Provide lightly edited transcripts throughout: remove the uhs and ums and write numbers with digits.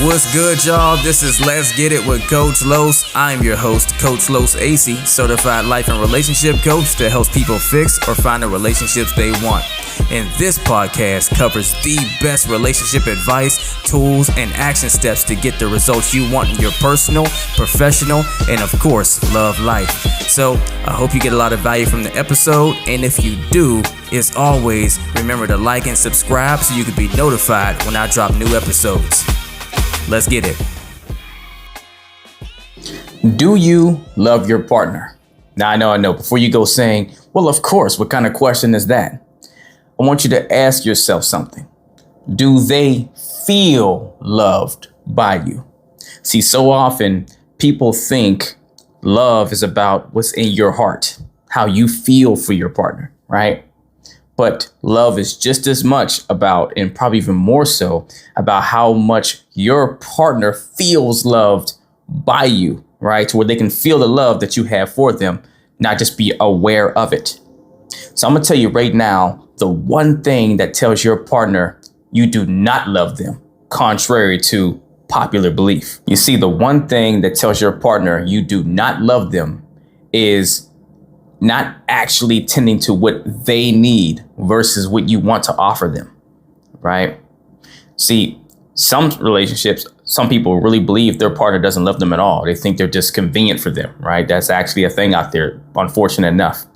What's good, y'all? This is Let's Get It with Coach Los. I'm your host, Coach Los AC, certified life and relationship coach that helps people fix or find the relationships they want. And this podcast covers the best relationship advice, tools, and action steps to get the results you want in your personal, professional, and of course, love life. So I hope you get a lot of value from the episode. And if you do, as always, remember to like and subscribe so you can be notified when I drop new episodes. Let's get it. Do you love your partner? Now, I know. Before you go saying, well, of course, what kind of question is that? I want you to ask yourself something. Do they feel loved by you? See, so often people think love is about what's in your heart, how you feel for your partner, right? But love is just as much about, and probably even more so, about how much your partner feels loved by you, right? To where they can feel the love that you have for them, not just be aware of it. So I'm going to tell you right now, the one thing that tells your partner you do not love them, contrary to popular belief. You see, the one thing that tells your partner you do not love them is not actually tending to what they need versus what you want to offer them, right? See, some relationships, some people really believe their partner doesn't love them at all. They think they're just convenient for them, right? That's actually a thing out there, unfortunate enough.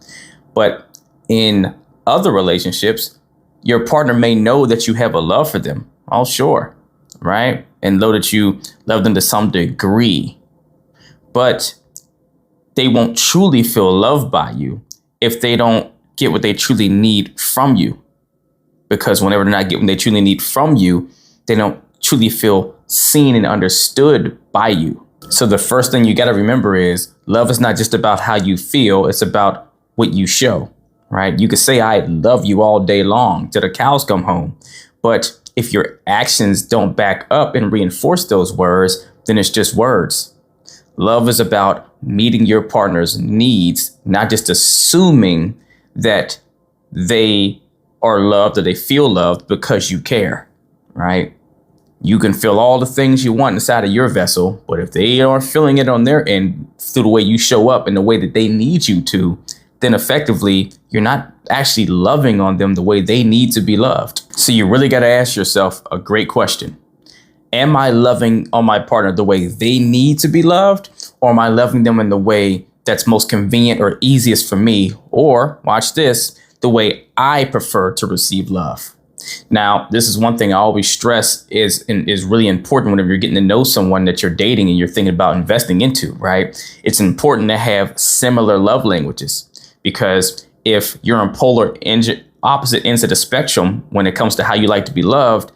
But in other relationships, your partner may know that you have a love for them. Oh, sure, right? And know that you love them to some degree. But they won't truly feel loved by you if they don't get what they truly need from you. Because whenever they're not getting what they truly need from you, they don't truly feel seen and understood by you. So the first thing you got to remember is love is not just about how you feel. It's about what you show, right? You could say, I love you all day long till the cows come home. But if your actions don't back up and reinforce those words, then it's just words. Love is about meeting your partner's needs, not just assuming that they are loved or they feel loved because you care, right? You can feel all the things you want inside of your vessel, but if they aren't feeling it on their end through the way you show up and the way that they need you to, then effectively you're not actually loving on them the way they need to be loved. So you really got to ask yourself a great question. Am I loving on my partner the way they need to be loved? Or am I loving them in the way that's most convenient or easiest for me? Or, watch this, the way I prefer to receive love. Now, this is one thing I always stress is really important whenever you're getting to know someone that you're dating and you're thinking about investing into, right? It's important to have similar love languages, because if you're on opposite ends of the spectrum when it comes to how you like to be loved,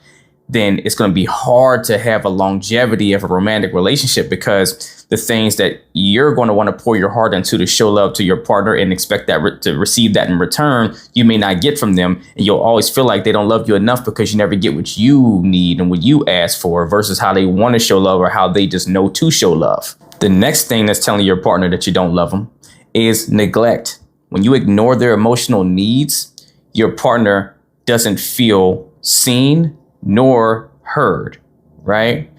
then it's going to be hard to have a longevity of a romantic relationship, because the things that you're going to want to pour your heart into to show love to your partner and expect that to receive that in return, you may not get from them. And you'll always feel like they don't love you enough because you never get what you need and what you ask for versus how they want to show love or how they just know to show love. The next thing that's telling your partner that you don't love them is neglect. When you ignore their emotional needs, your partner doesn't feel seen nor heard, right?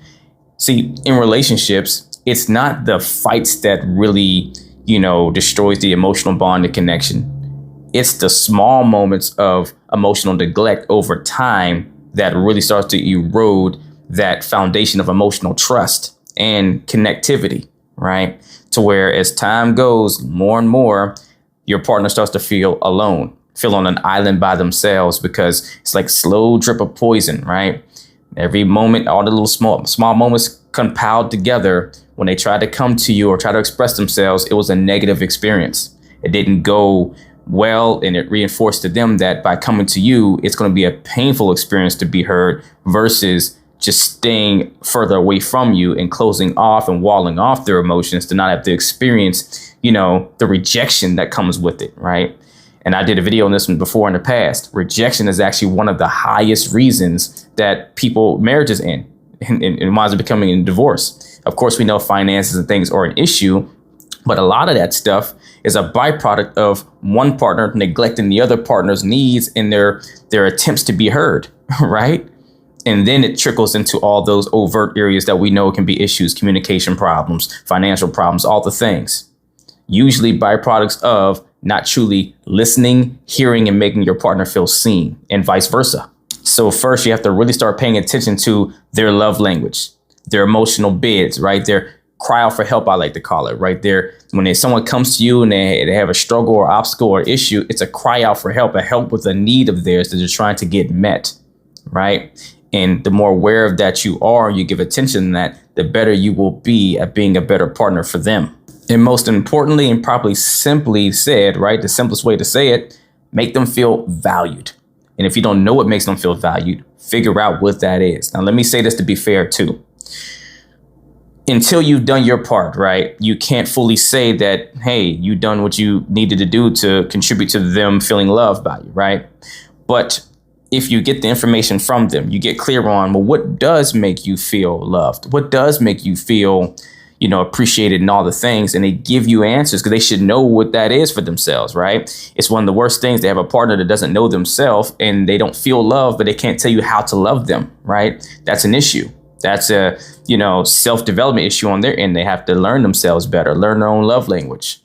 See, in relationships, it's not the fights that really, destroys the emotional bond and connection. It's the small moments of emotional neglect over time that really starts to erode that foundation of emotional trust and connectivity, right? To where as time goes more and more, your partner starts to feel alone, feel on an island by themselves, because it's like slow drip of poison, right? Every moment, all the little small moments compiled together, when they try to come to you or try to express themselves, it was a negative experience. It didn't go well, and it reinforced to them that by coming to you, it's going to be a painful experience to be heard versus just staying further away from you and closing off and walling off their emotions to not have to experience, the rejection that comes with it, right? And I did a video on this one before in the past. Rejection is actually one of the highest reasons that marriages end and winds up becoming a divorce. Of course, we know finances and things are an issue, but a lot of that stuff is a byproduct of one partner neglecting the other partner's needs in their attempts to be heard, right? And then it trickles into all those overt areas that we know can be issues, communication problems, financial problems, all the things. Usually byproducts of not truly listening, hearing, and making your partner feel seen, and vice versa. So first, you have to really start paying attention to their love language, their emotional bids, right? Their cry out for help, I like to call it, right there. When someone comes to you and they have a struggle or obstacle or issue, it's a cry out for help, a help with a need of theirs that they're trying to get met, right? And the more aware of that you are, you give attention to that, the better you will be at being a better partner for them. And most importantly, and probably simply said, right, the simplest way to say it, make them feel valued. And if you don't know what makes them feel valued, figure out what that is. Now, let me say this to be fair, too. Until you've done your part, right, you can't fully say that, hey, you've done what you needed to do to contribute to them feeling loved by you, right? But if you get the information from them, you get clear on, well, what does make you feel loved? What does make you feel, appreciated and all the things? And they give you answers because they should know what that is for themselves, right? It's one of the worst things to have a partner that doesn't know themselves and they don't feel love, but they can't tell you how to love them, right? That's an issue. That's a, self-development issue on their end. They have to learn themselves better, learn their own love language,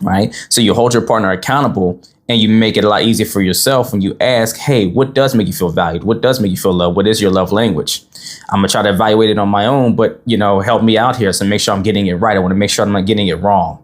right? So you hold your partner accountable and you make it a lot easier for yourself when you ask, hey, what does make you feel valued? What does make you feel loved? What is your love language? I'm going to try to evaluate it on my own, but, help me out here. So make sure I'm getting it right. I want to make sure I'm not getting it wrong.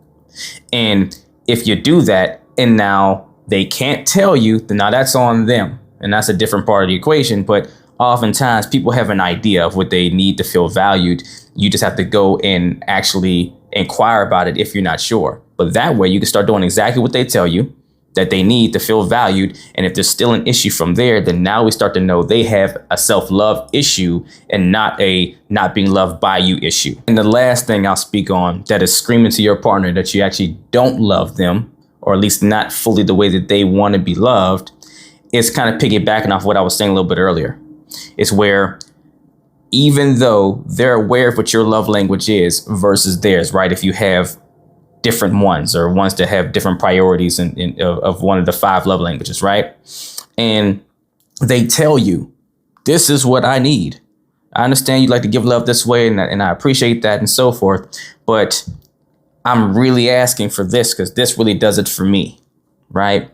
And if you do that and now they can't tell you, then now that's on them. And that's a different part of the equation. But oftentimes people have an idea of what they need to feel valued. You just have to go and actually inquire about it if you're not sure. But that way you can start doing exactly what they tell you that they need to feel valued. And if there's still an issue from there, then now we start to know they have a self-love issue and not a not being loved by you issue. And the last thing I'll speak on that is screaming to your partner that you actually don't love them, or at least not fully the way that they want to be loved, is kind of piggybacking off what I was saying a little bit earlier. It's where even though they're aware of what your love language is versus theirs, right? If you have different ones or ones that have different priorities of one of the 5 love languages, right? And they tell you, this is what I need. I understand you like to give love this way and I appreciate that and so forth, but I'm really asking for this because this really does it for me, right?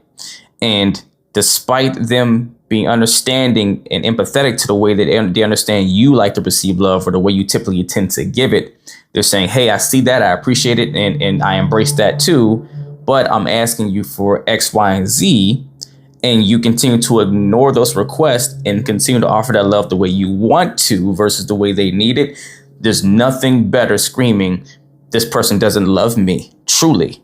And despite them being understanding and empathetic to the way that they understand you like to receive love or the way you typically tend to give it, they're saying, hey, I see that, I appreciate it, and I embrace that too, but I'm asking you for X, Y, and Z, and you continue to ignore those requests and continue to offer that love the way you want to versus the way they need it. There's nothing better screaming, this person doesn't love me, truly,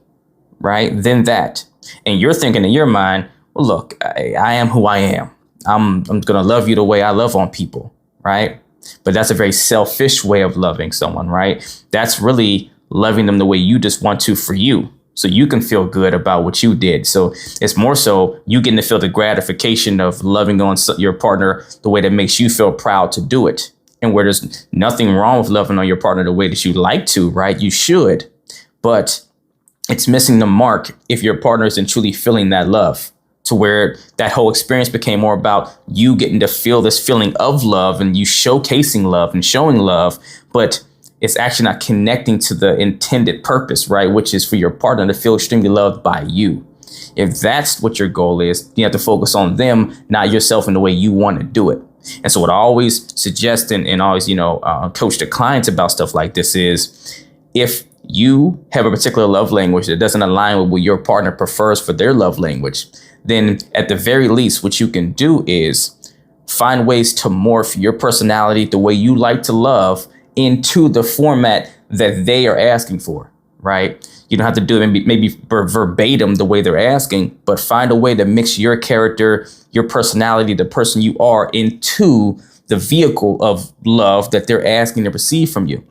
right, than that. And you're thinking in your mind, well, look, I am who I am. I'm going to love you the way I love on people, right? But that's a very selfish way of loving someone, right? That's really loving them the way you just want to for you, so you can feel good about what you did. So it's more so you getting to feel the gratification of loving on your partner the way that makes you feel proud to do it. And where there's nothing wrong with loving on your partner the way that you like to, right? You should, but it's missing the mark if your partner isn't truly feeling that love, to where that whole experience became more about you getting to feel this feeling of love and you showcasing love and showing love, but it's actually not connecting to the intended purpose, right? Which is for your partner to feel extremely loved by you. If that's what your goal is, you have to focus on them, not yourself in the way you want to do it. And so what I always suggest and always, coach the clients about stuff like this is, if you have a particular love language that doesn't align with what your partner prefers for their love language, then at the very least, what you can do is find ways to morph your personality, the way you like to love, into the format that they are asking for, right? You don't have to do it maybe verbatim the way they're asking, but find a way to mix your character, your personality, the person you are, into the vehicle of love that they're asking to receive from you.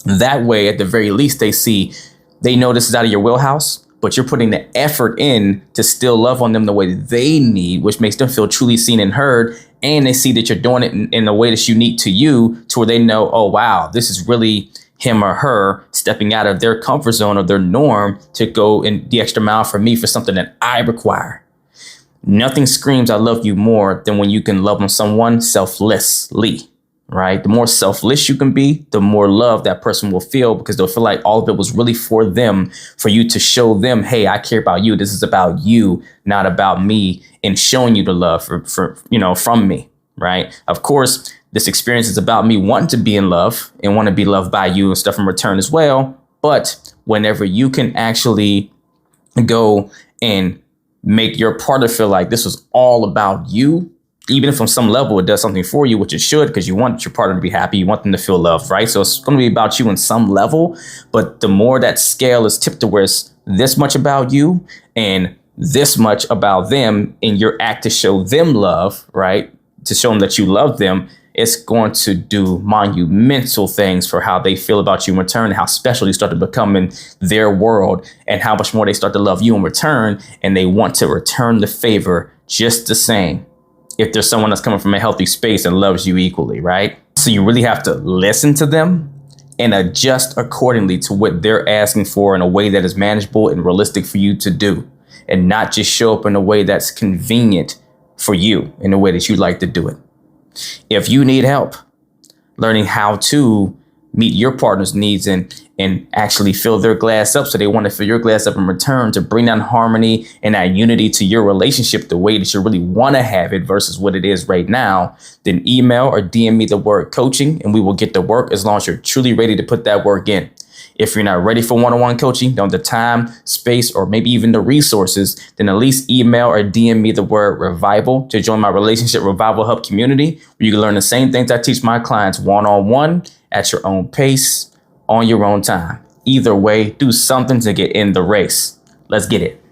That way, at the very least, they know this is out of your wheelhouse, but you're putting the effort in to still love on them the way that they need, which makes them feel truly seen and heard. And they see that you're doing it in a way that's unique to you, to where they know, oh, wow, this is really him or her stepping out of their comfort zone or their norm to go in the extra mile for me for something that I require. Nothing screams I love you more than when you can love on someone selflessly, right? The more selfless you can be, the more love that person will feel, because they'll feel like all of it was really for them, for you to show them, hey, I care about you. This is about you, not about me, and showing you the love from me, right? Of course, this experience is about me wanting to be in love and want to be loved by you and stuff in return as well. But whenever you can actually go and make your partner feel like this was all about you, even if on some level it does something for you, which it should, because you want your partner to be happy, you want them to feel loved, right? So it's going to be about you in some level, but the more that scale is tipped to where it's this much about you and this much about them in your act to show them love, right? To show them that you love them, it's going to do monumental things for how they feel about you in return, how special you start to become in their world, and how much more they start to love you in return, and they want to return the favor just the same if there's someone that's coming from a healthy space and loves you equally, right? So you really have to listen to them and adjust accordingly to what they're asking for in a way that is manageable and realistic for you to do, and not just show up in a way that's convenient for you in a way that you like to do it. If you need help learning how to meet your partner's needs and actually fill their glass up so they want to fill your glass up in return, to bring down harmony and that unity to your relationship the way that you really want to have it versus what it is right now, then email or DM me the word coaching and we will get to work, as long as you're truly ready to put that work in. If you're not ready for one-on-one coaching, don't have the time, space, or maybe even the resources, then at least email or DM me the word revival to join my Relationship Revival Hub community, where you can learn the same things I teach my clients one-on-one at your own pace, on your own time. Either way, do something to get in the race. Let's get it.